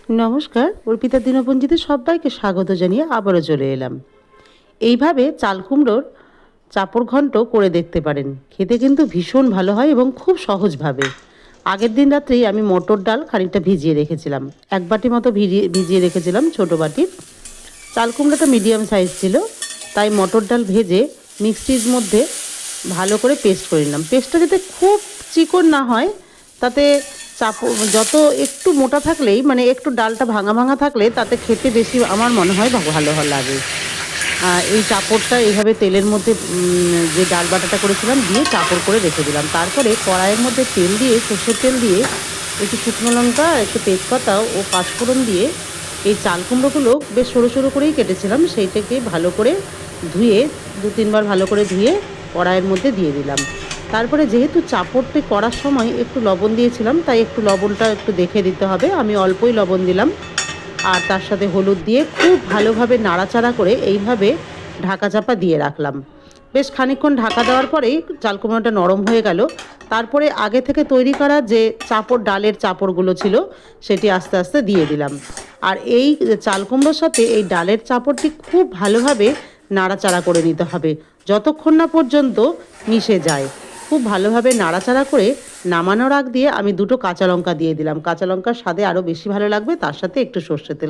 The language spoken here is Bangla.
নমস্কার, অর্পিতা দিনপঞ্জিতে সবাইকে স্বাগত জানিয়ে আবারও চলে এলাম। এইভাবে চাল কুমড়োর চাপড় ঘন্ট করে দেখতে পারেন, খেতে কিন্তু ভীষণ ভালো হয় এবং খুব সহজভাবে। আগের দিন রাত্রেই আমি মটর ডাল খানিকটা ভিজিয়ে রেখেছিলাম, 1 বাটি মতো ভিজিয়ে রেখেছিলাম। ছোটো বাটির চাল কুমড়োটা মিডিয়াম সাইজ ছিল, তাই মটর ডাল ভেজে মিক্সির মধ্যে ভালো করে পেস্ট করে নিলাম। পেস্টটা যাতে খুব চিকন না হয়, তাতে যত একটু মোটা থাকলেই, মানে একটু ডালটা ভাঙা ভাঙা থাকলে তাতে খেতে বেশি আমার মনে হয় ভালো লাগে। এই চাপড়টা এইভাবে তেলের মধ্যে যে ডাল বাটাটা করেছিলাম দিয়ে চাপড় করে রেখে দিলাম। তারপরে কড়াইয়ের মধ্যে তেল দিয়ে, সর্ষের তেল দিয়ে, একটু শুকনো লঙ্কা, একটু তেজপাতা ও পাঁচফোড়ন দিয়ে এই চাল কুমড়োগুলো বেশ সরু সরু করেই কেটেছিলাম, সেইটাকে ভালো করে ধুয়ে 2-3 বার ভালো করে ধুয়ে কড়াইয়ের মধ্যে দিয়ে দিলাম। তারপরে যেহেতু চাপড়টি করার সময় একটু লবণ দিয়েছিলাম, তাই একটু লবণটা একটু দেখে দিতে হবে। আমি অল্পই লবণ দিলাম, আর তার সাথে হলুদ দিয়ে খুব ভালোভাবে নাড়াচাড়া করে এইভাবে ঢাকা চাপা দিয়ে রাখলাম। বেশ খানিকক্ষণ ঢাকা দেওয়ার পরেই চাল কুমড়োটা নরম হয়ে গেল। তারপরে আগে থেকে তৈরি করা যে ডালের চাপড়গুলো ছিল সেটি আস্তে আস্তে দিয়ে দিলাম। আর এই চাল কুমড়োর সাথে এই ডালের চাপড়টি খুব ভালোভাবে নাড়াচাড়া করে নিতে হবে, যতক্ষণ না পর্যন্ত মিশে যায়। খুব ভালোভাবে নাড়াচাড়া করে নামানোর আগ দিয়ে আমি 2টো কাঁচা লঙ্কা দিয়ে দিলাম। কাঁচা লঙ্কার স্বাদে আরও বেশি ভালো লাগবে, তার সাথে একটু সর্ষের তেল।